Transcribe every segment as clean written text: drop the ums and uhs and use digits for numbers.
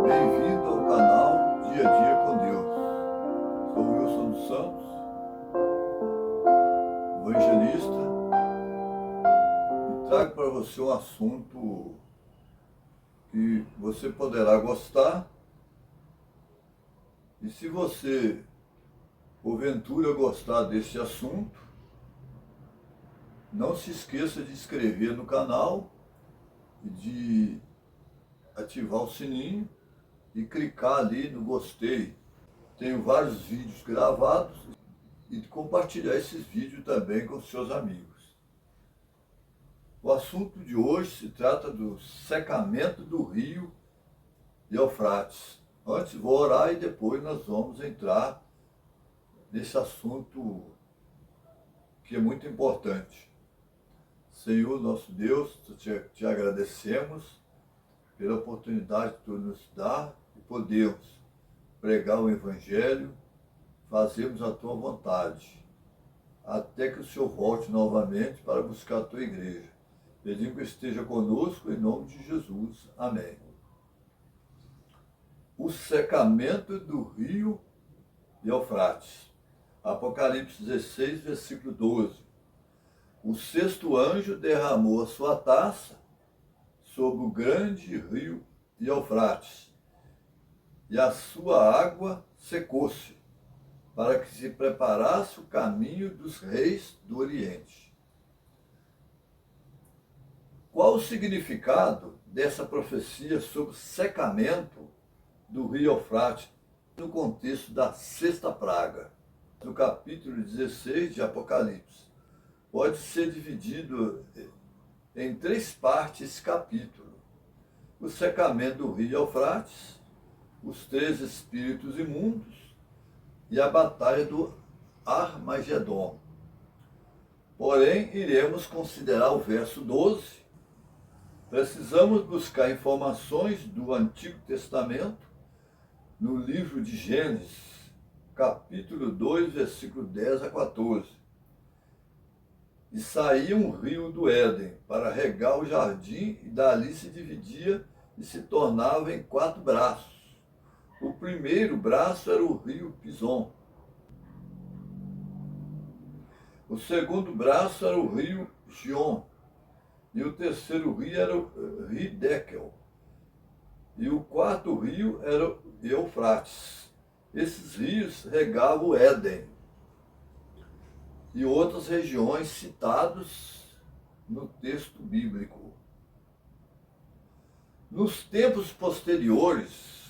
Bem-vindo ao canal Dia a Dia com Deus. Sou Wilson dos Santos, evangelista, e trago para você um assunto que você poderá gostar. E se você, porventura, gostar desse assunto, não se esqueça de se inscrever no canal e de ativar o sininho e clicar ali no gostei. Tenho vários vídeos gravados e de compartilhar esses vídeos também com seus amigos. O assunto de hoje se trata do secamento do rio Eufrates. Antes vou orar e depois nós vamos entrar nesse assunto que é muito importante. Senhor nosso Deus, te agradecemos pela oportunidade que tu nos dá de podermos pregar o Evangelho, fazermos a tua vontade, até que o Senhor volte novamente para buscar a tua igreja. Pedimos que esteja conosco em nome de Jesus. Amém. O secamento do rio Eufrates. Apocalipse 16, versículo 12. O sexto anjo derramou a sua taça sobre o grande rio Eufrates, e a sua água secou-se, para que se preparasse o caminho dos reis do Oriente. Qual o significado dessa profecia sobre o secamento do rio Eufrates no contexto da sexta praga? No capítulo 16 de Apocalipse, pode ser dividido em três partes esse capítulo: o secamento do rio Eufrates, os três espíritos imundos e a batalha do Armagedon. Porém, iremos considerar o verso 12. Precisamos buscar informações do Antigo Testamento no livro de Gênesis, capítulo 2, versículo 10 a 14. E saía um rio do Éden para regar o jardim, e dali se dividia e se tornava em 4 braços. O primeiro braço era o rio Pison. O segundo braço era o rio Gion. E o terceiro rio era o rio Dekel. E o quarto rio era o Eufrates. Esses rios regavam o Éden e outras regiões citadas no texto bíblico. Nos tempos posteriores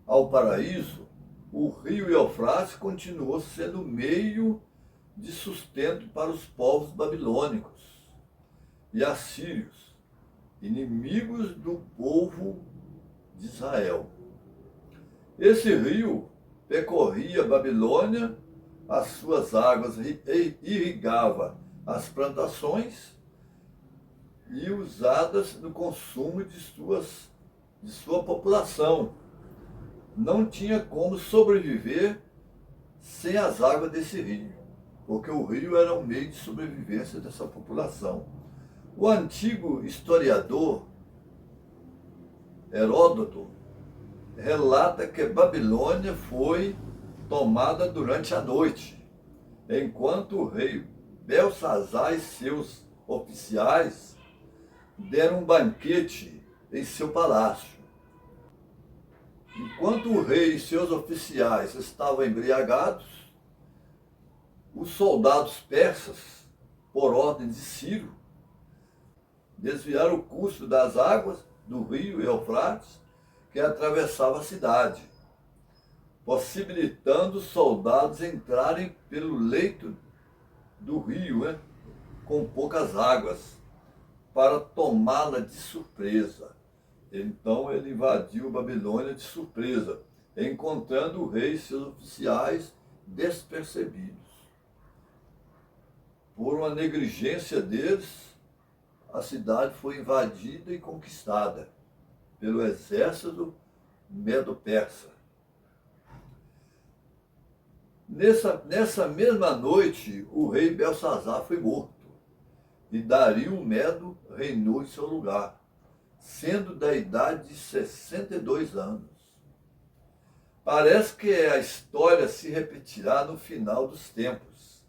ao paraíso, o rio Eufrates continuou sendo meio de sustento para os povos babilônicos e assírios, inimigos do povo de Israel. Esse rio percorria a Babilônia, as suas águas irrigava as plantações e usadas no consumo de sua população. Não tinha como sobreviver sem as águas desse rio, porque o rio era um meio de sobrevivência dessa população. O antigo historiador Heródoto relata que Babilônia foi tomada durante a noite, enquanto o rei Belsazar e seus oficiais deram um banquete em seu palácio. Enquanto o rei e seus oficiais estavam embriagados, os soldados persas, por ordem de Ciro, desviaram o curso das águas do rio Eufrates, que atravessava a cidade, possibilitando os soldados entrarem pelo leito do rio, com poucas águas, para tomá-la de surpresa. Então ele invadiu Babilônia de surpresa, encontrando o rei e seus oficiais despercebidos. Por uma negligência deles, a cidade foi invadida e conquistada pelo exército medo-persa. Nessa mesma noite, o rei Belsazar foi morto, e Dario o Medo reinou em seu lugar. sendo da idade de 62 anos. Parece que a história se repetirá no final dos tempos.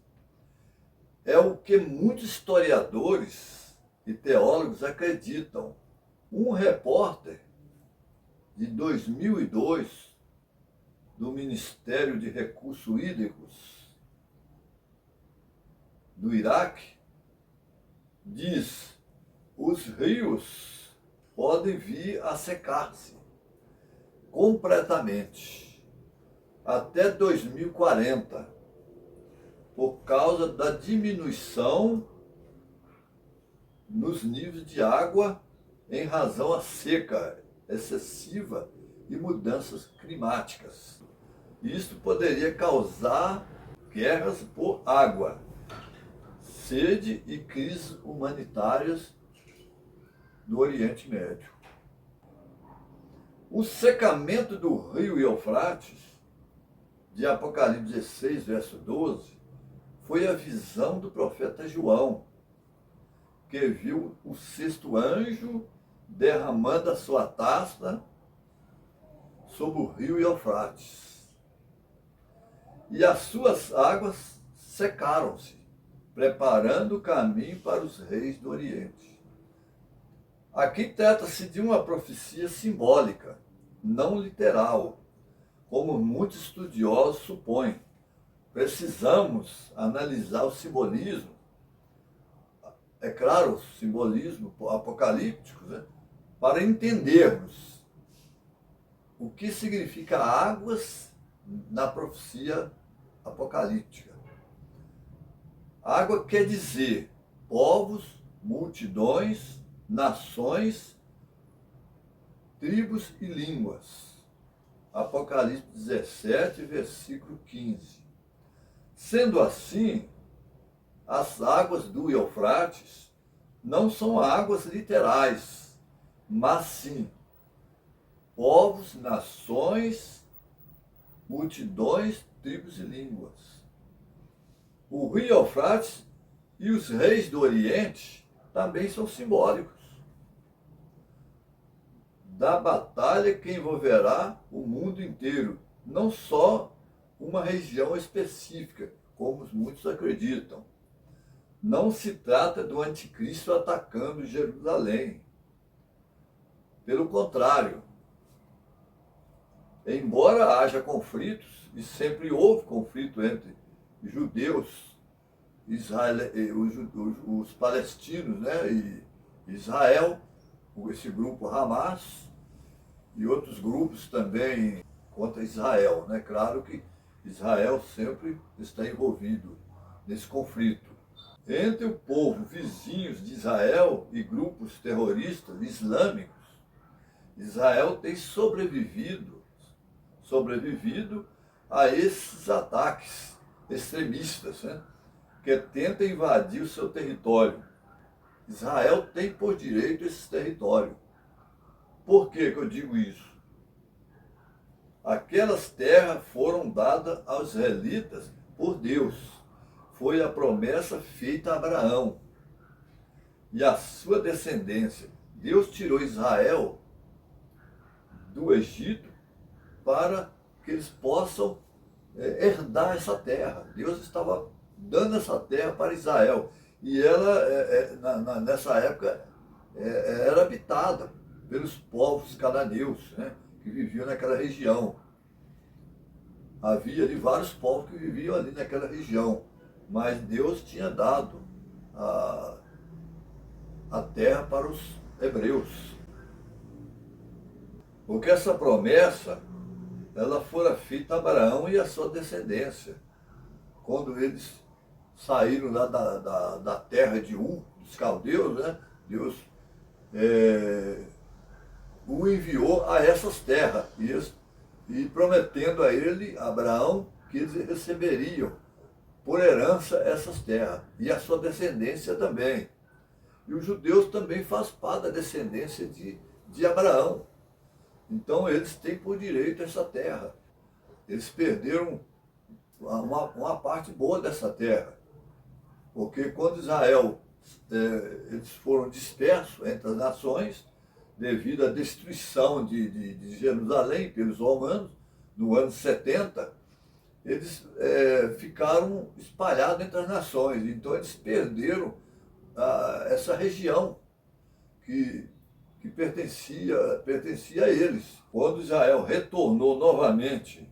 É o que muitos historiadores e teólogos acreditam. Um repórter de 2002 do Ministério de Recursos Hídricos do Iraque diz: os rios podem vir a secar-se completamente até 2040 por causa da diminuição nos níveis de água em razão à seca excessiva e mudanças climáticas. Isso poderia causar guerras por água, sede e crises humanitárias no Oriente Médio. O secamento do rio Eufrates, de Apocalipse 16, verso 12, foi a visão do profeta João, que viu o sexto anjo derramando a sua taça sobre o rio Eufrates. E as suas águas secaram-se, preparando o caminho para os reis do Oriente. Aqui trata-se de uma profecia simbólica, não literal, como muitos estudiosos supõem. Precisamos analisar o simbolismo, é claro, o simbolismo apocalíptico, né, para entendermos o que significa águas na profecia apocalíptica. Água quer dizer povos, multidões, nações, tribos e línguas. Apocalipse 17, versículo 15. Sendo assim, as águas do Eufrates não são águas literais, mas sim povos, nações, multidões, tribos e línguas. O rio Eufrates e os reis do Oriente também são simbólicos da batalha que envolverá o mundo inteiro, não só uma região específica, como muitos acreditam. Não se trata do anticristo atacando Jerusalém. Pelo contrário, embora haja conflitos, e sempre houve conflito entre judeus, os palestinos, né, e Israel, esse grupo Hamas, e outros grupos também contra Israel, né? Claro que Israel sempre está envolvido nesse conflito. Entre o povo vizinhos de Israel e grupos terroristas islâmicos, Israel tem sobrevivido a esses ataques extremistas, né, que tentam invadir o seu território. Israel tem por direito esse território. Por que eu digo isso? Aquelas terras foram dadas aos israelitas por Deus. Foi a promessa feita a Abraão e a sua descendência. Deus tirou Israel do Egito para que eles possam herdar essa terra. Deus estava dando essa terra para Israel. E ela, nessa época, era habitada pelos povos cananeus, né, que viviam naquela região. Havia ali vários povos que viviam ali naquela região, mas Deus tinha dado a terra para os hebreus. Porque essa promessa, ela fora feita a Abraão e a sua descendência, quando eles saíram lá da terra de dos caldeus, né? Deus o enviou a essas terras, e prometendo a ele, Abraão, que eles receberiam por herança essas terras, e a sua descendência também. E os judeus também fazem parte da descendência de Abraão. Então eles têm por direito essa terra. Eles perderam uma parte boa dessa terra. Porque quando Israel, eles foram dispersos entre as nações, devido à destruição de Jerusalém pelos romanos, no ano 70, eles ficaram espalhados entre as nações. Então eles perderam essa região que pertencia a eles. Quando Israel retornou novamente,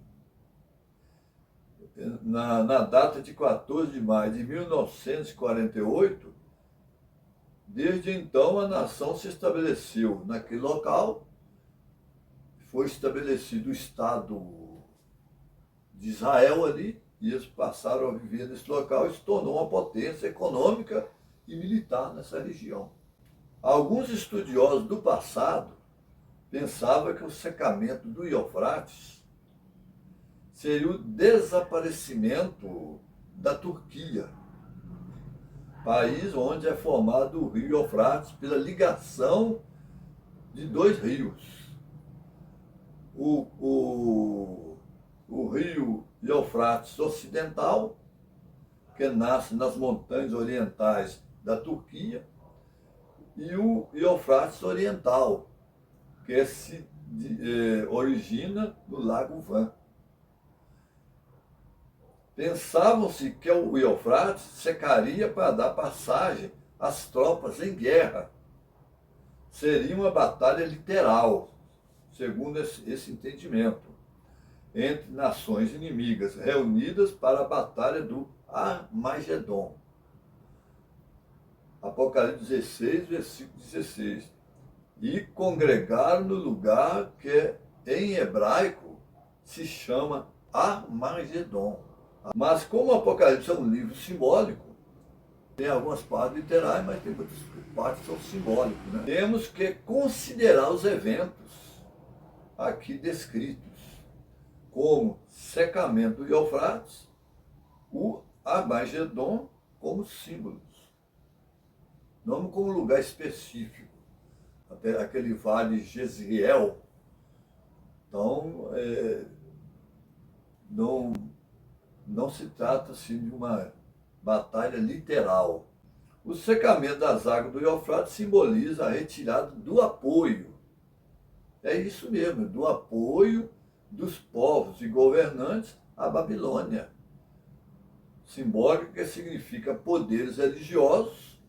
na data de 14 de maio de 1948, desde então a nação se estabeleceu naquele local, foi estabelecido o Estado de Israel ali, e eles passaram a viver nesse local e se tornou uma potência econômica e militar nessa região. Alguns estudiosos do passado pensavam que o secamento do Eufrates seria o desaparecimento da Turquia, país onde é formado o rio Eufrates pela ligação de dois rios. O rio Eufrates Ocidental, que nasce nas montanhas orientais da Turquia, e o Eufrates Oriental, que se origina no Lago Van. Pensavam-se que o Eufrates secaria para dar passagem às tropas em guerra. Seria uma batalha literal, segundo esse entendimento, entre nações inimigas reunidas para a batalha do Armagedon. Apocalipse 16, versículo 16. E congregaram no lugar que em hebraico se chama Armagedon. Mas como o Apocalipse é um livro simbólico, tem algumas partes literais, mas tem muitas partes que são simbólicas, né? Temos que considerar os eventos aqui descritos como secamento do Eufrates, o Armagedon como símbolos, não como lugar específico, até aquele vale Jezreel. Então, não se trata assim, de uma batalha literal. O secamento das águas do Eufrates simboliza a retirada do apoio. É isso mesmo, do apoio dos povos e governantes à Babilônia. Simbólico que significa poderes religiosos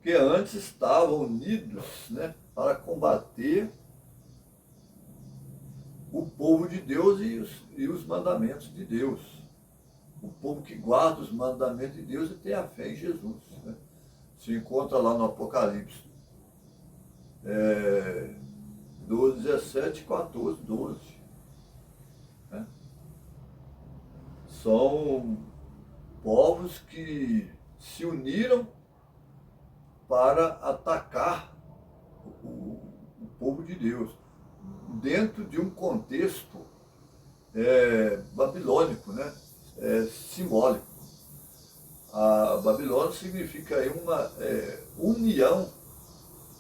que antes estavam unidos, né, para combater o povo de Deus e os mandamentos de Deus. O povo que guarda os mandamentos de Deus e tem a fé em Jesus, né? Se encontra lá no Apocalipse 12, 17, 14, 12. Né? São povos que se uniram para atacar o povo de Deus, dentro de um contexto babilônico, né? Simbólico. A Babilônia significa aí uma união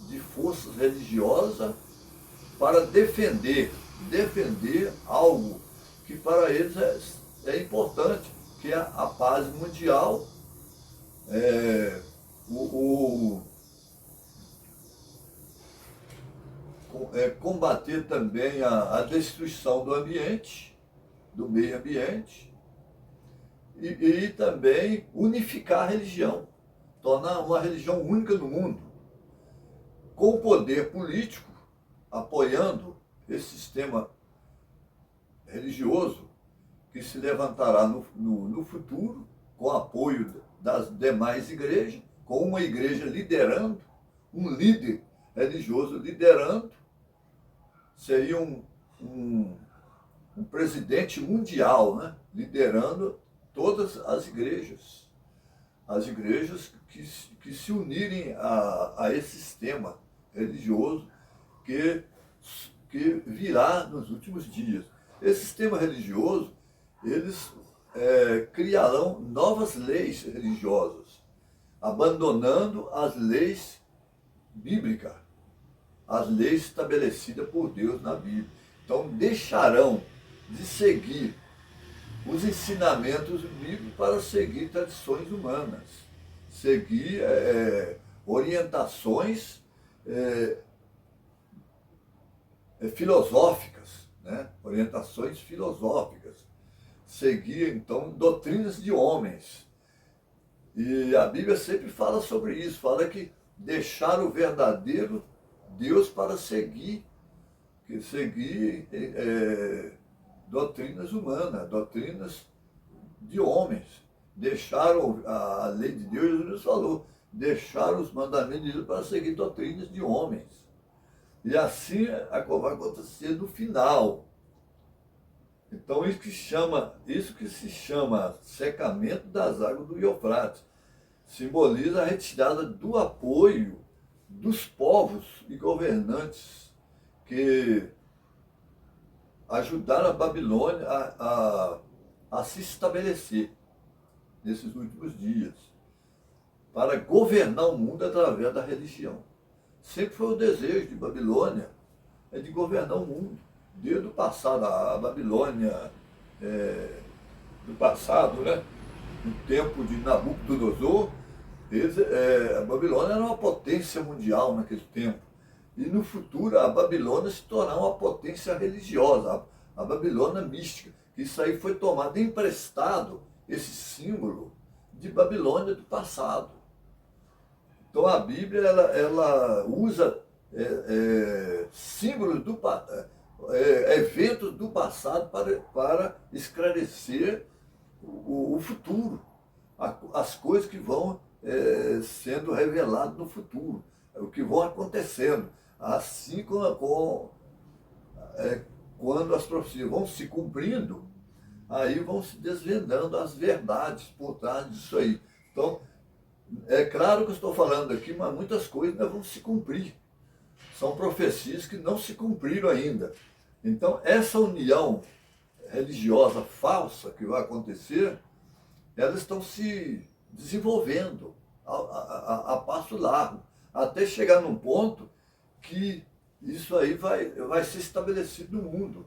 de forças religiosas para defender algo que para eles é importante, que é a paz mundial, combater também a destruição do ambiente, do meio ambiente, e também unificar a religião, tornar uma religião única no mundo, com o poder político apoiando esse sistema religioso que se levantará no futuro, com apoio das demais igrejas, com uma igreja liderando, um líder religioso liderando, seria um presidente mundial, né, liderando todas as igrejas que se unirem a esse sistema religioso que virá nos últimos dias. Esse sistema religioso, eles criarão novas leis religiosas, abandonando as leis bíblicas, as leis estabelecidas por Deus na Bíblia. Então deixarão de seguir os ensinamentos bíblicos para seguir tradições humanas, seguir orientações filosóficas, né? Orientações filosóficas. Seguir, então, doutrinas de homens. E a Bíblia sempre fala sobre isso, fala que deixar o verdadeiro Deus para seguir doutrinas humanas, doutrinas de homens. Deixaram a lei de Deus, Jesus falou, deixaram os mandamentos de Deus para seguir doutrinas de homens. E assim vai acontecer no final. Então isso que se chama secamento das águas do Eufrates, simboliza a retirada do apoio dos povos e governantes que ajudaram a Babilônia a se estabelecer nesses últimos dias, para governar o mundo através da religião. Sempre foi o desejo de Babilônia, é de governar o mundo. Desde o passado, a Babilônia do passado, né? No tempo de Nabucodonosor, a Babilônia era uma potência mundial naquele tempo. E no futuro a Babilônia se tornar uma potência religiosa, a Babilônia mística. Isso aí foi tomado emprestado, esse símbolo de Babilônia do passado. Então a Bíblia ela usa símbolos eventos do passado para esclarecer o futuro, as coisas que vão sendo reveladas no futuro, o que vão acontecendo. Assim quando as profecias vão se cumprindo, aí vão se desvendando as verdades por trás disso aí. Então, é claro que eu estou falando aqui, mas muitas coisas ainda vão se cumprir. São profecias que não se cumpriram ainda. Então, essa união religiosa falsa que vai acontecer, elas estão se desenvolvendo a passo largo, até chegar num ponto que isso aí vai ser estabelecido no mundo.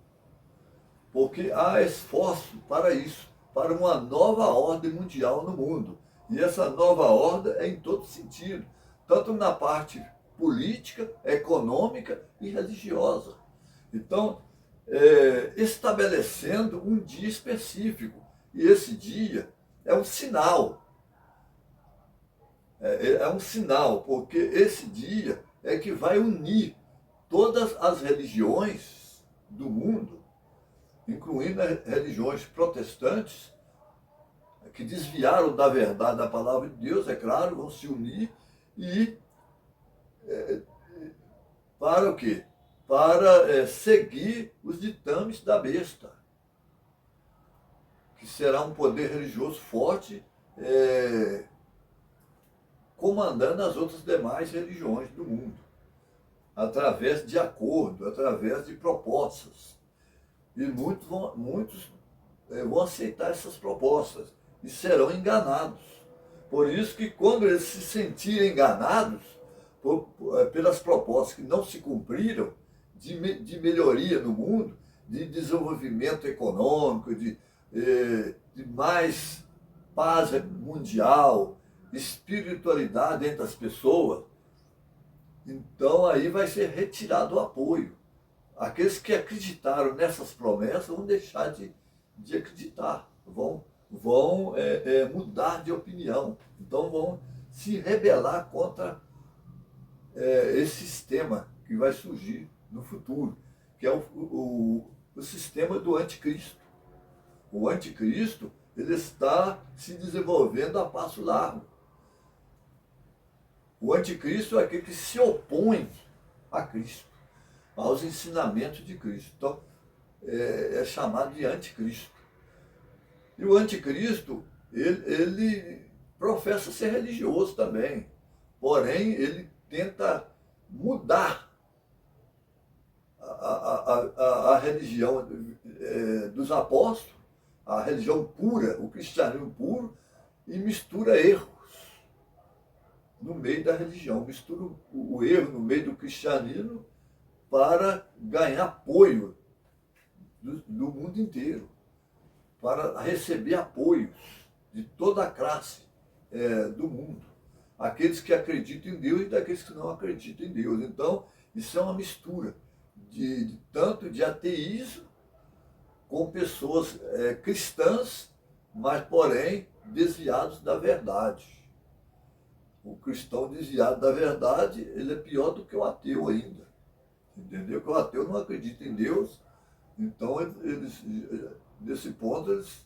Porque há esforço para isso, para uma nova ordem mundial no mundo. E essa nova ordem é em todo sentido, tanto na parte política, econômica e religiosa. Então, estabelecendo um dia específico. E esse dia é um sinal. É um sinal, porque esse dia é que vai unir todas as religiões do mundo, incluindo as religiões protestantes, que desviaram da verdade da palavra de Deus, é claro, vão se unir e para o quê? Para seguir os ditames da besta, que será um poder religioso forte, comandando as outras demais religiões do mundo, através de acordo, através de propostas. E muitos vão aceitar essas propostas e serão enganados. Por isso que quando eles se sentirem enganados pelas propostas que não se cumpriram, de melhoria no mundo, de desenvolvimento econômico, de mais paz mundial, espiritualidade entre as pessoas, então aí vai ser retirado o apoio. Aqueles que acreditaram nessas promessas vão deixar de acreditar, vão mudar de opinião, então vão se rebelar contra esse sistema que vai surgir no futuro, que é o sistema do anticristo. O anticristo, ele está se desenvolvendo a passo largo. O anticristo é aquele que se opõe a Cristo, aos ensinamentos de Cristo. Então, é chamado de anticristo. E o anticristo, ele professa ser religioso também, porém, ele tenta mudar a religião dos apóstolos, a religião pura, o cristianismo puro, e mistura erros no meio da religião, mistura o erro no meio do cristianismo para ganhar apoio do mundo inteiro, para receber apoios de toda a classe do mundo, aqueles que acreditam em Deus e daqueles que não acreditam em Deus. Então, isso é uma mistura tanto de ateísmo, com pessoas cristãs, mas, porém, desviados da verdade. O cristão desviado da verdade, ele é pior do que o ateu ainda. Entendeu? Porque o ateu não acredita em Deus, então, nesse ponto, eles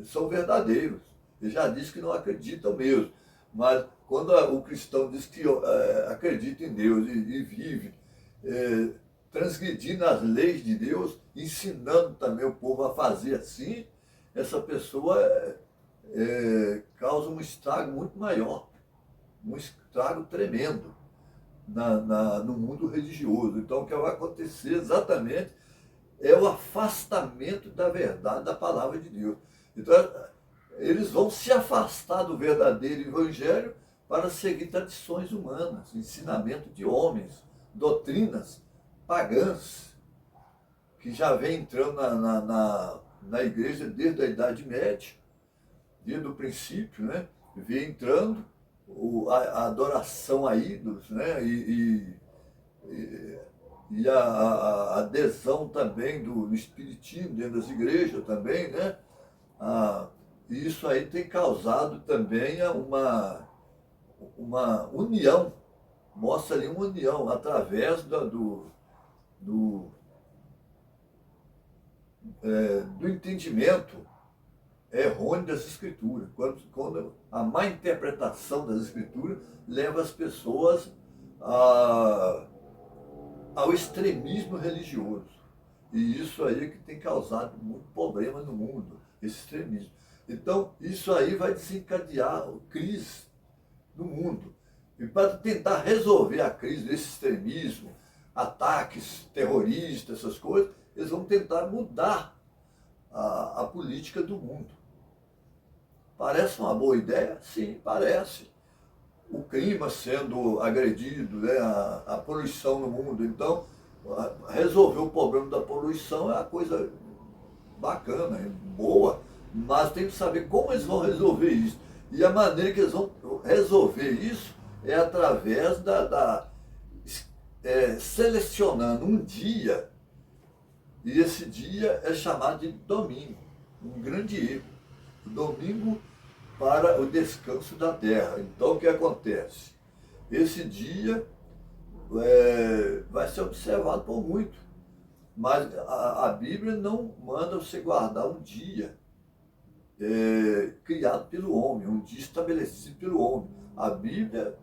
são verdadeiros. Ele já disse que não acreditam mesmo. Mas quando o cristão diz que acredita em Deus e vive transgredindo as leis de Deus, ensinando também o povo a fazer assim, essa pessoa causa um estrago muito maior, um estrago tremendo no mundo religioso. Então, o que vai acontecer exatamente é o afastamento da verdade, da palavra de Deus. Então, eles vão se afastar do verdadeiro evangelho para seguir tradições humanas, ensinamento de homens, doutrinas pagãs, que já vem entrando na igreja desde a Idade Média, desde o princípio, né? Vem entrando a adoração a ídolos, né? E a adesão também do espiritismo dentro das igrejas também, né? E isso aí tem causado também uma união, mostra ali uma união através do entendimento errôneo das Escrituras, quando a má interpretação das Escrituras leva as pessoas ao extremismo religioso. E isso aí é que tem causado muito problema no mundo, esse extremismo. Então, isso aí vai desencadear crise no mundo. E para tentar resolver a crise desse extremismo, ataques terroristas, essas coisas, eles vão tentar mudar a política do mundo. Parece uma boa ideia? Sim, parece. O clima sendo agredido, né? A poluição no mundo. Então, resolver o problema da poluição é uma coisa bacana, boa, mas tem que saber como eles vão resolver isso. E a maneira que eles vão resolver isso é através selecionando um dia, e esse dia é chamado de domingo, um grande erro. O domingo para o descanso da terra. Então, o que acontece? Esse dia vai ser observado por muitos, mas a Bíblia não manda você guardar um dia criado pelo homem, um dia estabelecido pelo homem. A Bíblia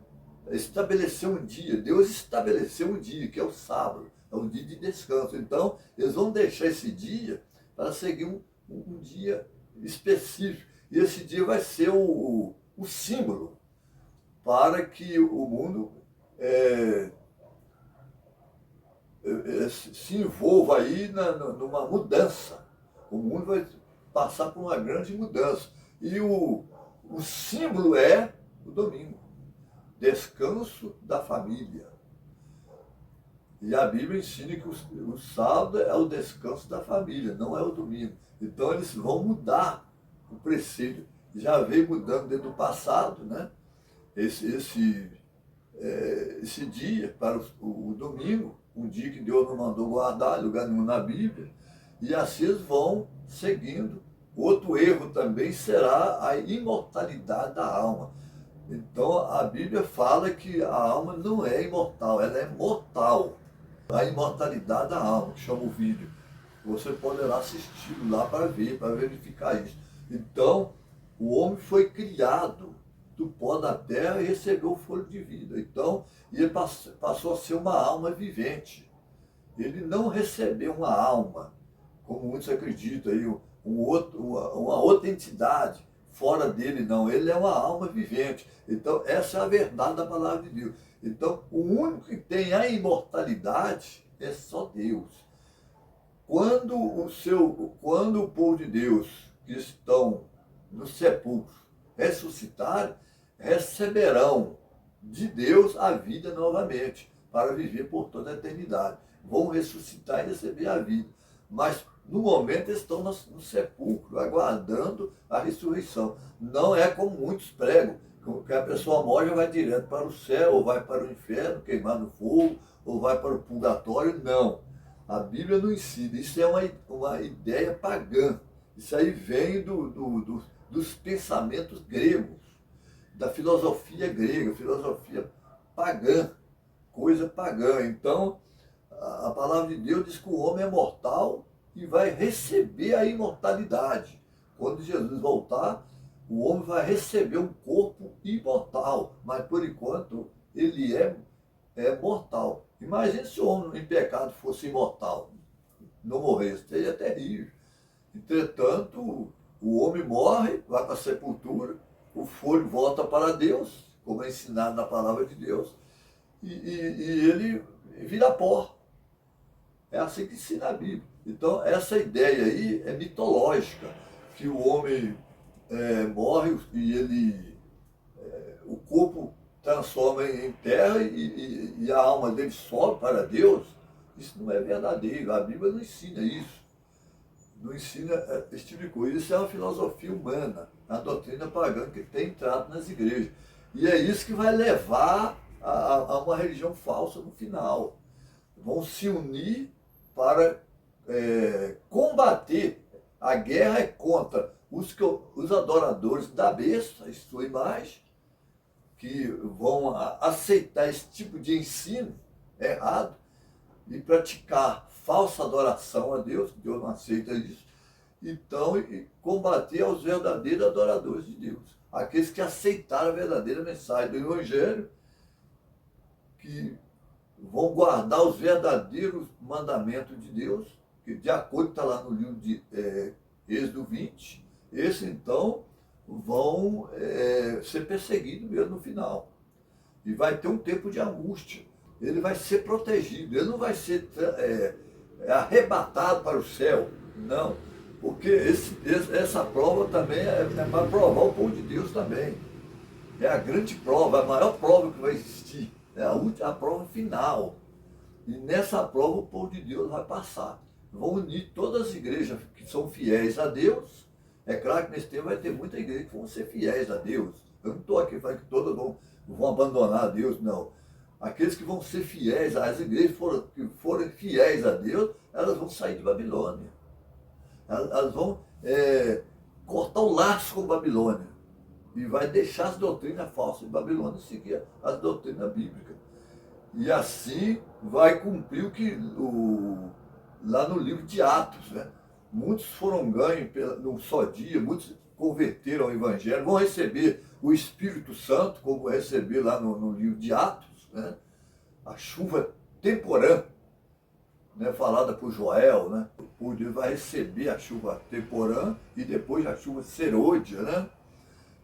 estabeleceu um dia, Deus estabeleceu um dia, que é o sábado, é um dia de descanso. Então, eles vão deixar esse dia para seguir um dia específico. E esse dia vai ser o símbolo para que o mundo se envolva aí numa mudança. O mundo vai passar por uma grande mudança. E o símbolo é o domingo, descanso da família. E a Bíblia ensina que o sábado é o descanso da família, não é o domingo. Então eles vão mudar o preceito. Já veio mudando desde o passado, né? Esse dia para o domingo, um dia que Deus não mandou guardar, lugar nenhum na Bíblia, e assim eles vão seguindo. Outro erro também será a imortalidade da alma. Então a Bíblia fala que a alma não é imortal, ela é mortal. A imortalidade da alma, que chama o vídeo. Você poderá assistir lá para ver, para verificar isso. Então, o homem foi criado do pó da terra e recebeu o fôlego de vida. Então, ele passou a ser uma alma vivente. Ele não recebeu uma alma, como muitos acreditam, aí, uma outra entidade fora dele, não. Ele é uma alma vivente. Então, essa é a verdade da palavra de Deus. Então, o único que tem a imortalidade é só Deus. Quando o povo de Deus que estão no sepulcro ressuscitarem, receberão de Deus a vida novamente, para viver por toda a eternidade. Vão ressuscitar e receber a vida. Mas, no momento, eles estão no sepulcro, aguardando a ressurreição. Não é como muitos pregam, que a pessoa morre e vai direto para o céu, ou vai para o inferno, queimar no fogo, ou vai para o purgatório, não. A Bíblia não ensina, isso é uma ideia pagã. Isso aí vem dos pensamentos gregos, da filosofia grega, filosofia pagã, coisa pagã. Então, a palavra de Deus diz que o homem é mortal e vai receber a imortalidade. Quando Jesus voltar, o homem vai receber um corpo imortal, mas por enquanto ele é mortal. Imagine se o homem em pecado fosse imortal, não morresse, seria terrível. Entretanto, o homem morre, vai para a sepultura, o fôlego volta para Deus, como é ensinado na palavra de Deus, e ele vira pó. É assim que ensina a Bíblia. Então, essa ideia aí é mitológica, que o homem morre e o corpo transforma em terra e a alma dele sobe para Deus. Isso não é verdadeiro. A Bíblia não ensina isso. Não ensina esse tipo de coisa. Isso é uma filosofia humana, a doutrina pagã que tem entrado nas igrejas. E é isso que vai levar a uma religião falsa no final. Vão se unir para combater. A guerra é contra os adoradores da besta, sua imagem, que vão aceitar esse tipo de ensino errado e praticar falsa adoração a Deus, que Deus não aceita isso. Então, combater aos verdadeiros adoradores de Deus, aqueles que aceitaram a verdadeira mensagem do Evangelho, que vão guardar os verdadeiros mandamentos de Deus, que de acordo está lá no livro de Êxodo 20, esses então vão ser perseguidos mesmo no final. E vai ter um tempo de angústia. Ele vai ser protegido, ele não vai ser arrebatado para o céu, não. Porque essa prova também é para provar o povo de Deus também. É a grande prova, a maior prova que vai existir. É a prova final. E nessa prova o povo de Deus vai passar. Vão unir todas as igrejas que são fiéis a Deus. É claro que nesse tempo vai ter muita igreja que vão ser fiéis a Deus. Eu não estou aqui falando que todas vão abandonar a Deus, não. Aqueles que vão ser fiéis, as igrejas que forem fiéis a Deus, elas vão sair de Babilônia. Elas vão cortar o laço com Babilônia. E vai deixar as doutrinas falsas de Babilônia e seguir as doutrinas bíblicas. E assim vai cumprir o que lá no livro de Atos, né? Muitos foram ganhos num só dia, muitos converteram ao Evangelho, vão receber o Espírito Santo, como receber lá no livro de Atos, né? A chuva temporã, né? Falada por Joel, né? O povo de Deus vai receber a chuva temporã e depois a chuva serôdia, né?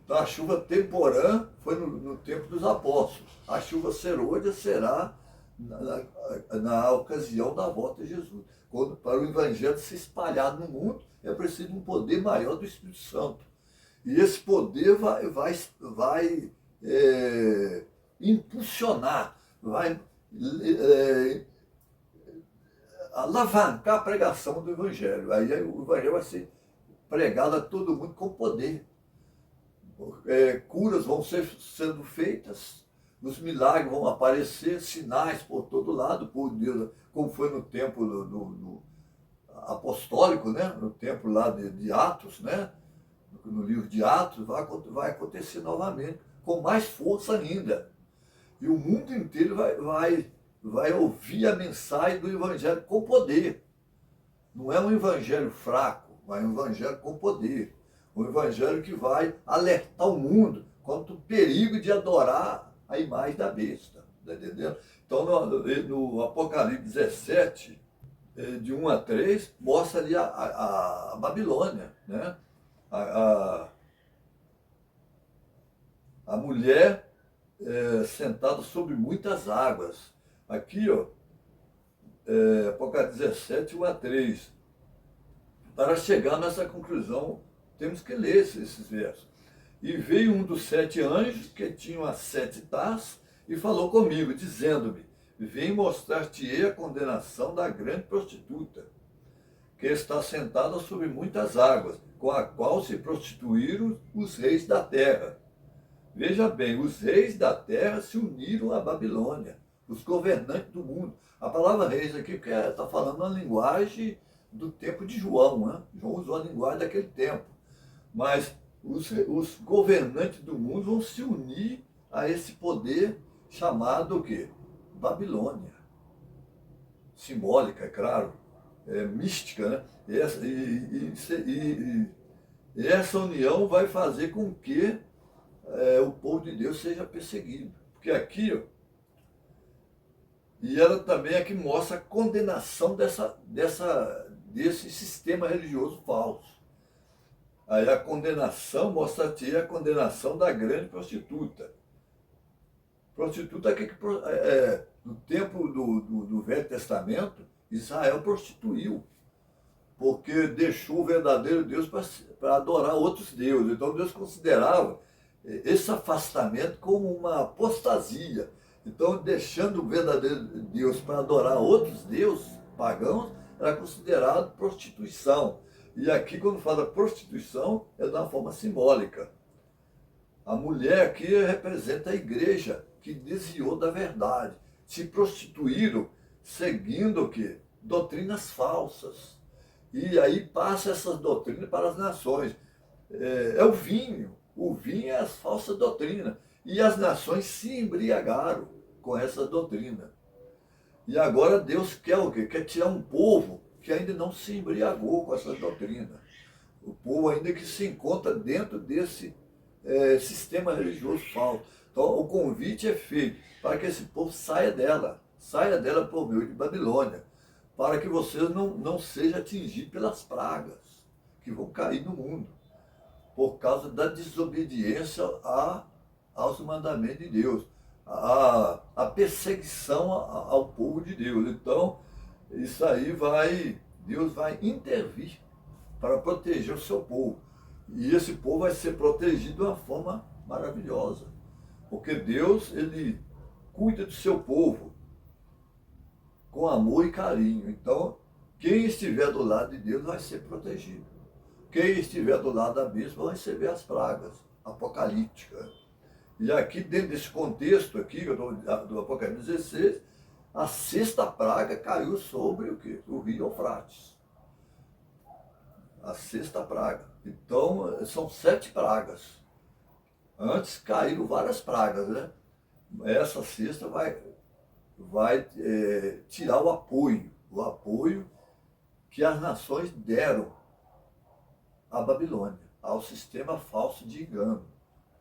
Então a chuva temporã foi no tempo dos apóstolos. A chuva serôdia será na ocasião da volta de Jesus. Quando, para o Evangelho se espalhar no mundo, é preciso um poder maior do Espírito Santo. E esse poder vai impulsionar, vai alavancar a pregação do Evangelho. Aí o Evangelho vai ser pregado a todo mundo com poder. Curas vão sendo feitas, os milagres vão aparecer, sinais por todo lado, por Deus, como foi no tempo do apostólico, né? No tempo lá de Atos, né? No livro de Atos, vai acontecer novamente, com mais força ainda. E o mundo inteiro vai ouvir a mensagem do Evangelho com poder. Não é um Evangelho fraco, mas um Evangelho com poder. Um Evangelho que vai alertar o mundo contra o perigo de adorar a imagem da besta. Tá entendendo? Então, no Apocalipse 17, de 1 a 3, mostra ali a Babilônia, né? A mulher sentada sobre muitas águas. Aqui, ó, Apocalipse 17, 1 a 3. Para chegar nessa conclusão, temos que ler esses versos. E veio um dos 7 anjos, que tinham as 7 taças, e falou comigo, dizendo-me: vem mostrar-te-ei a condenação da grande prostituta, que está sentada sobre muitas águas, com a qual se prostituíram os reis da terra. Veja bem, os reis da terra se uniram à Babilônia. os governantes do mundo. A palavra reis aqui porque está falando uma linguagem do tempo de João, né? João usou a linguagem daquele tempo. Mas os governantes do mundo vão se unir a esse poder chamado o quê? Babilônia. Simbólica, é claro, mística, né? E essa união vai fazer com que o povo de Deus seja perseguido. Porque aqui, ó, e ela também é que mostra a condenação desse sistema religioso falso. Aí a condenação mostra aqui a condenação da grande prostituta. Prostituta é que no tempo do Velho Testamento, Israel prostituiu, porque deixou o verdadeiro Deus para adorar outros deuses. Então Deus considerava esse afastamento como uma apostasia. Então, deixando o verdadeiro Deus para adorar outros deuses pagãos, era considerado prostituição. E aqui, quando fala prostituição, é de uma forma simbólica. A mulher aqui representa a igreja que desviou da verdade. Se prostituíram seguindo o quê? Doutrinas falsas. E aí passa essas doutrinas para as nações. É o vinho. O vinho é as falsas doutrinas. E as nações se embriagaram com essa doutrina. E agora Deus quer o quê? Quer tirar um povo que ainda não se embriagou com essa doutrina. O povo ainda que se encontra dentro desse sistema religioso falso. Então o convite é feito para que esse povo saia dela por meio de Babilônia, para que vocês não sejam atingidos pelas pragas que vão cair no mundo, por causa da desobediência aos mandamentos de Deus, a perseguição ao povo de Deus. Então, isso aí Deus vai intervir para proteger o seu povo. E esse povo vai ser protegido de uma forma maravilhosa, porque Deus, ele cuida do seu povo com amor e carinho. Então, quem estiver do lado de Deus vai ser protegido. Quem estiver do lado da besta vai receber as pragas apocalípticas. E aqui, dentro desse contexto aqui, do Apocalipse 16, a sexta praga caiu sobre o quê? O rio Eufrates. A sexta praga. Então, são 7 pragas. Antes caíram várias pragas, né? Essa sexta vai tirar o apoio que as nações deram à Babilônia, ao sistema falso de engano,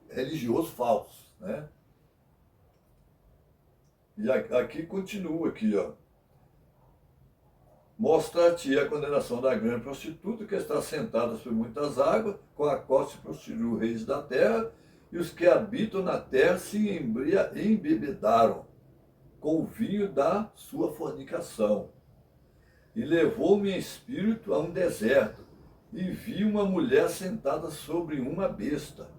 religioso falso, né? E aqui continua aqui, ó. Mostra-te a condenação da grande prostituta que está sentada sobre muitas águas, com a qual se prostituiu os reis da terra, e os que habitam na terra se embebedaram com o vinho da sua fornicação. E levou-me em espírito a um deserto, e vi uma mulher sentada sobre uma besta,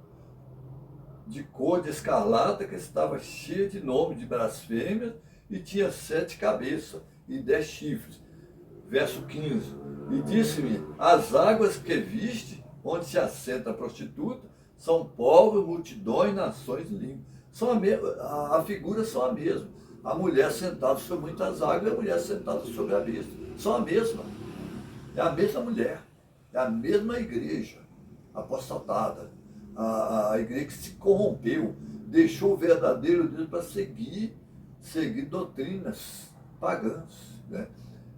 de cor de escarlata, que estava cheia de nome de blasfêmias, e tinha 7 cabeças e 10 chifres. Verso 15. E disse-me, as águas que viste, onde se assenta a prostituta, são povos, multidões, nações e línguas. A figura são a mesma. A mulher sentada sobre muitas águas e a mulher sentada sobre a besta. São a mesma. É a mesma mulher. É a mesma igreja apostatada. A igreja que se corrompeu, deixou o verdadeiro Deus para seguir doutrinas pagãs, né?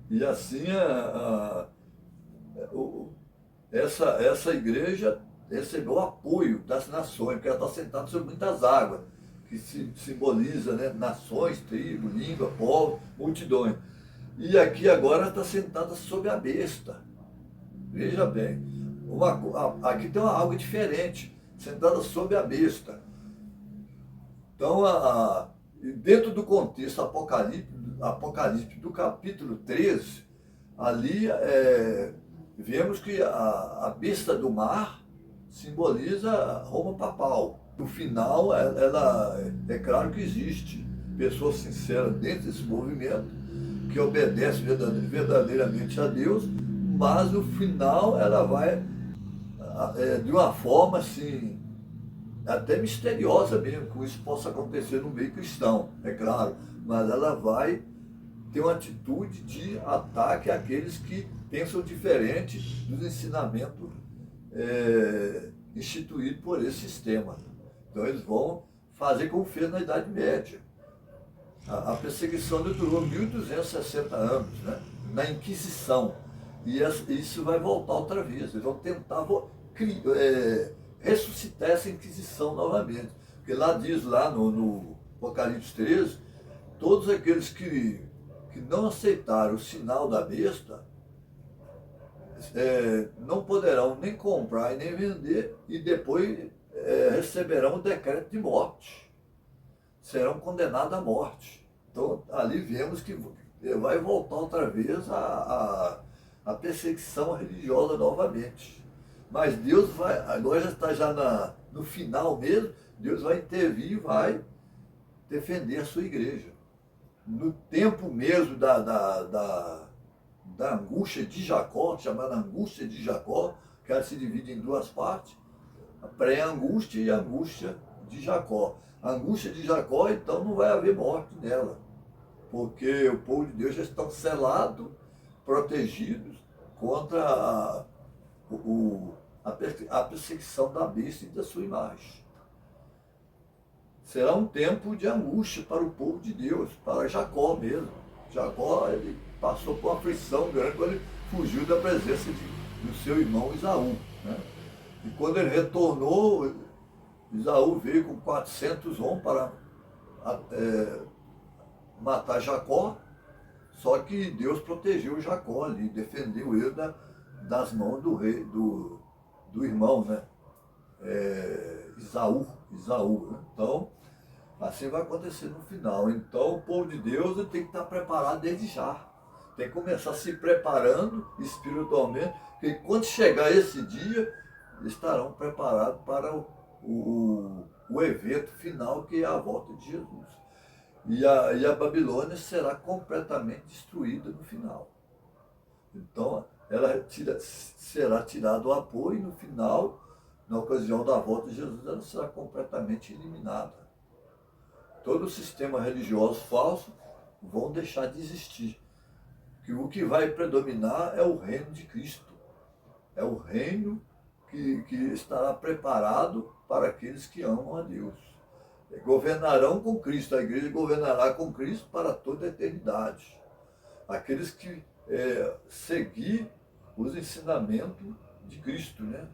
E assim essa igreja recebeu o apoio das nações, porque ela está sentada sobre muitas águas, que simboliza, né, nações, tribo, língua, povo, multidões. E aqui agora ela está sentada sobre a besta. Veja bem, aqui tem algo diferente, sentada sobre a besta. Então, dentro do contexto apocalíptico do capítulo 13, ali vemos que a besta do mar simboliza Roma papal. No final, ela é claro que existe pessoas sinceras dentro desse movimento, que obedecem verdadeiramente a Deus, mas no final ela vai de uma forma assim até misteriosa mesmo, que isso possa acontecer no meio cristão, é claro, mas ela vai ter uma atitude de ataque àqueles que pensam diferente dos ensinamentos instituídos por esse sistema. Então eles vão fazer como fez na Idade Média. A perseguição durou 1260 anos, né? Na Inquisição. E isso vai voltar outra vez. Eles vão tentar ressuscitar essa Inquisição novamente. Porque lá diz, lá no Apocalipse 13, todos aqueles que não aceitaram o sinal da besta não poderão nem comprar e nem vender, e depois receberão o decreto de morte. Serão condenados à morte. Então, ali vemos que vai voltar outra vez a perseguição religiosa novamente. Mas Deus vai, agora já está no final mesmo, Deus vai intervir e vai defender a sua igreja. No tempo mesmo da angústia de Jacó, chamada angústia de Jacó, que ela se divide em duas partes, a pré-angústia e a angústia de Jacó. A angústia de Jacó, então, não vai haver morte nela, porque o povo de Deus já estão selados, protegidos contra a perseguição da besta e da sua imagem. Será um tempo de angústia para o povo de Deus, para Jacó mesmo. Jacó, ele passou por uma aflição grande quando ele fugiu da presença do seu irmão Esaú, né? E quando ele retornou, Esaú veio com 400 homens para matar Jacó, só que Deus protegeu Jacó ali, defendeu ele das mãos do irmão, né? Esaú, né? Então, assim vai acontecer no final. Então, o povo de Deus tem que estar preparado desde já. Tem que começar se preparando espiritualmente, porque quando chegar esse dia, estarão preparados para o evento final, que é a volta de Jesus. E a Babilônia será completamente destruída no final. Então, ela será tirado o apoio e no final, na ocasião da volta de Jesus, ela será completamente eliminada. Todo o sistema religioso falso vão deixar de existir. Que o que vai predominar é o reino de Cristo. É o reino que estará preparado para aqueles que amam a Deus. Governarão com Cristo, a igreja governará com Cristo para toda a eternidade. Aqueles que seguir os ensinamentos de Cristo, né?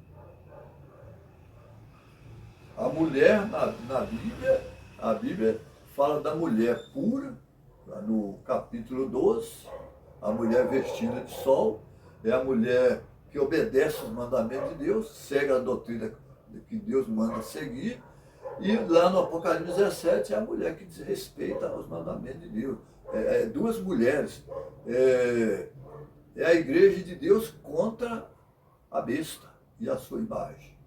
A mulher na Bíblia, a Bíblia fala da mulher pura, no capítulo 12, a mulher vestida de sol, é a mulher que obedece os mandamentos de Deus, segue a doutrina que Deus manda seguir, e lá no Apocalipse 17 é a mulher que desrespeita os mandamentos de Deus. Duas mulheres. É a igreja de Deus contra a besta e a sua imagem.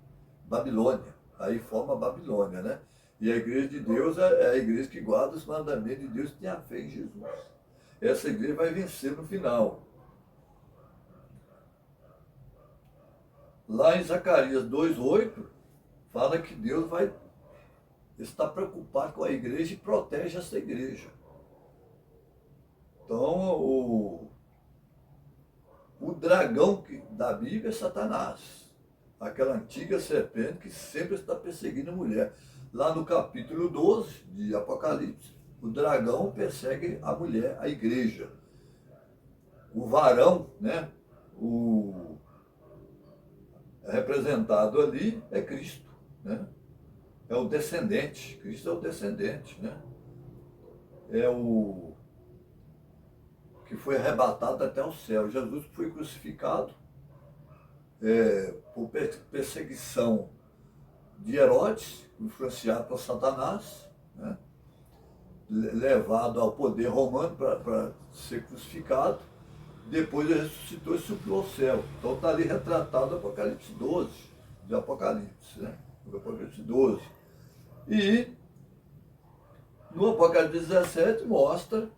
Babilônia. Aí forma a Babilônia, né? E a igreja de Deus é a igreja que guarda os mandamentos de Deus e tem a fé em Jesus. Essa igreja vai vencer no final. Lá em Zacarias 2,8, fala que Deus vai estar preocupado com a igreja e protege essa igreja. Então, o dragão da Bíblia é Satanás, aquela antiga serpente que sempre está perseguindo a mulher. Lá no capítulo 12 de Apocalipse, o dragão persegue a mulher, a igreja. O varão, né, representado ali é Cristo, né? É o descendente, Cristo é o descendente, né? É o que foi arrebatado até o céu. Jesus foi crucificado por perseguição de Herodes, influenciado por Satanás, né? Levado ao poder romano para ser crucificado. Depois ele ressuscitou e subiu ao céu. Então está ali retratado o Apocalipse 12, de Apocalipse, né? O Apocalipse 12. E no Apocalipse 17 mostra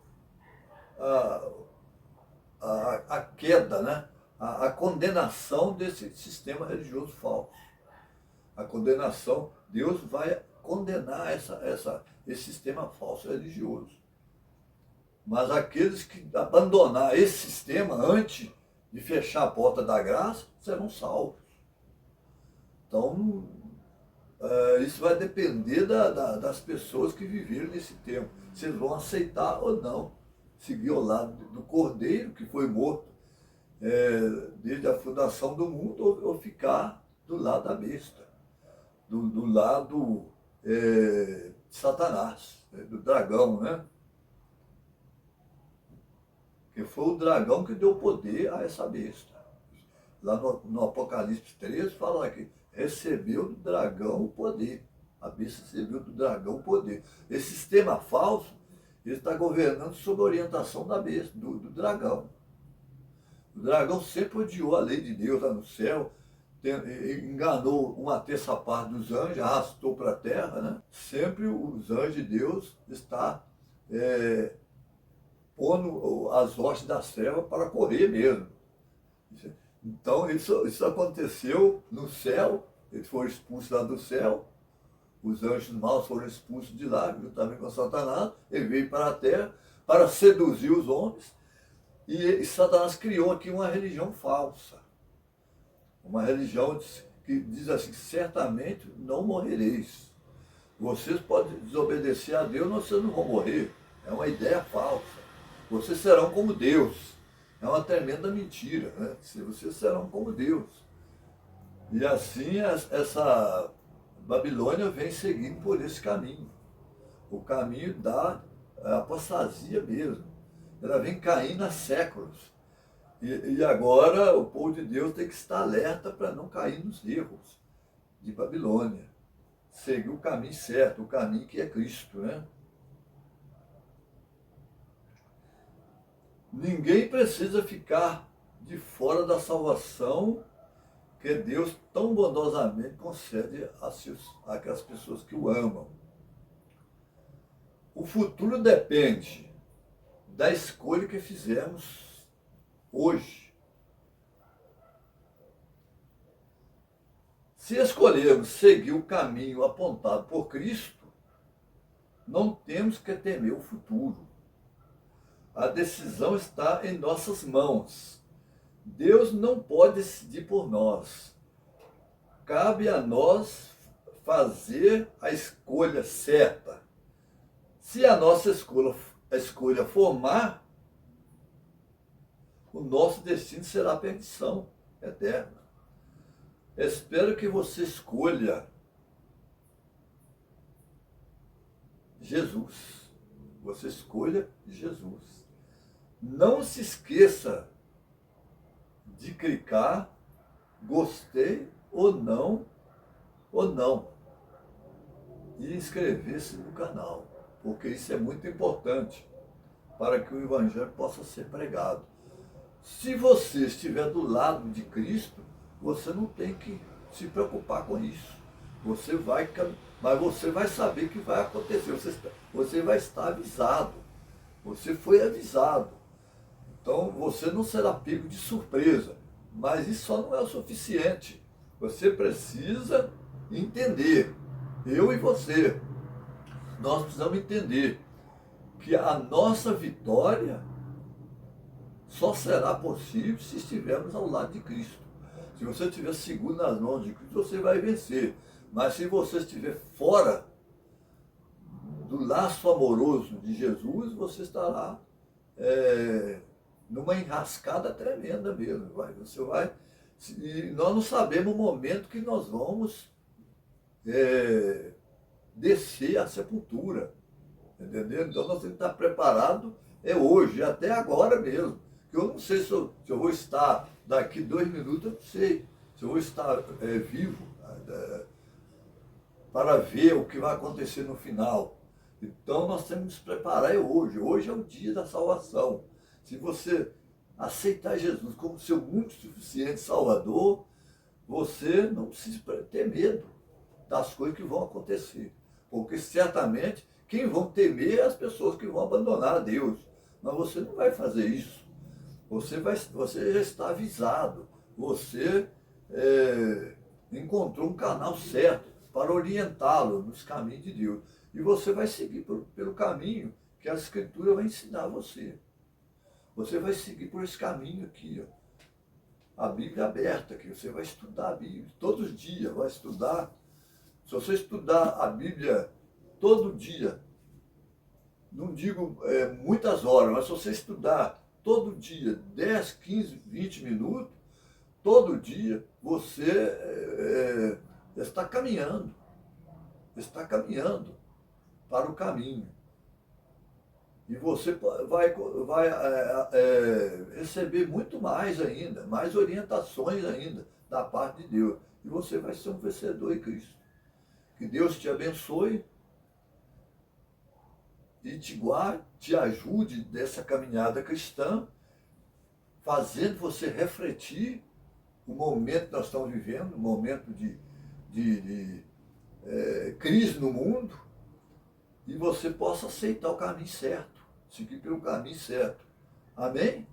a queda, né? A condenação desse sistema religioso falso. A condenação, Deus vai condenar esse sistema falso religioso. Mas aqueles que abandonar esse sistema antes de fechar a porta da graça serão salvos. Então, isso vai depender das pessoas que viveram nesse tempo. Se eles vão aceitar ou não seguir ao lado do Cordeiro, que foi morto desde a fundação do mundo, ou ficar do lado da besta, do lado de Satanás, do dragão, né? Que foi o dragão que deu poder a essa besta. Lá no Apocalipse 13 fala que recebeu do dragão o poder. A besta recebeu do dragão o poder. Esse sistema falso, ele está governando sob a orientação da besta, do dragão. O dragão sempre odiou a lei de Deus lá no céu, enganou uma terça parte dos anjos, arrastou para a terra, né? Sempre os anjos de Deus estão pondo as hostes das trevas para correr mesmo. Então isso aconteceu no céu, eles foram expulsos lá do céu, os anjos maus foram expulsos de lá, juntamente com Satanás, ele veio para a terra para seduzir os homens, e Satanás criou aqui uma religião falsa. Uma religião que diz assim, certamente não morrereis. Vocês podem desobedecer a Deus, mas vocês não vão morrer. É uma ideia falsa. Vocês serão como Deus. É uma tremenda mentira, né? Vocês serão como Deus. E assim essa Babilônia vem seguindo por esse caminho. O caminho da apostasia mesmo. Ela vem caindo há séculos. E agora o povo de Deus tem que estar alerta para não cair nos erros de Babilônia. Seguir o caminho certo, o caminho que é Cristo, né? Ninguém precisa ficar de fora da salvação que Deus tão bondosamente concede àquelas pessoas que o amam. O futuro depende da escolha que fizemos hoje. Se escolhermos seguir o caminho apontado por Cristo, não temos que temer o futuro. A decisão está em nossas mãos. Deus não pode decidir por nós. Cabe a nós fazer a escolha certa. Se a nossa escolha for má, o nosso destino será a perdição eterna. Espero que você escolha Jesus. Você escolha Jesus. Não se esqueça de clicar gostei ou não, e inscrever-se no canal, porque isso é muito importante para que o Evangelho possa ser pregado. Se você estiver do lado de Cristo, você não tem que se preocupar com isso. Mas você vai saber o que vai acontecer, você vai estar avisado, você foi avisado. Então você não será pego de surpresa, mas isso só não é o suficiente. Você precisa entender, eu e você, nós precisamos entender que a nossa vitória só será possível se estivermos ao lado de Cristo. Se você estiver seguro nas mãos de Cristo, você vai vencer. Mas se você estiver fora do laço amoroso de Jesus, você estará numa enrascada tremenda mesmo. E nós não sabemos o momento que nós vamos descer à sepultura. Entendeu? Então nós temos que estar preparados hoje, até agora mesmo. Que eu não sei se eu vou estar daqui 2 minutos, eu não sei se eu vou estar vivo para ver o que vai acontecer no final. Então nós temos que nos preparar hoje. Hoje é o dia da salvação. Se você aceitar Jesus como seu único e suficiente Salvador, você não precisa ter medo das coisas que vão acontecer. Porque certamente quem vão temer é as pessoas que vão abandonar a Deus. Mas você não vai fazer isso. Você já está avisado. Você encontrou um canal certo para orientá-lo nos caminhos de Deus. E você vai seguir pelo caminho que a Escritura vai ensinar a você. Você vai seguir por esse caminho aqui, ó. A Bíblia é aberta aqui, você vai estudar a Bíblia todos os dias, vai estudar. Se você estudar a Bíblia todo dia, não digo muitas horas, mas se você estudar todo dia, 10, 15, 20 minutos, todo dia, você está caminhando para o caminho. E você vai receber muito mais ainda, mais orientações ainda da parte de Deus. E você vai ser um vencedor em Cristo. Que Deus te abençoe e te guarde, te ajude nessa caminhada cristã, fazendo você refletir o momento que nós estamos vivendo, um momento de crise no mundo, e você possa aceitar o caminho certo, seguir pelo caminho certo. Amém?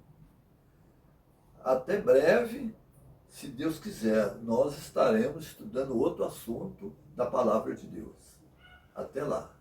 Até breve, se Deus quiser, nós estaremos estudando outro assunto da palavra de Deus. Até lá.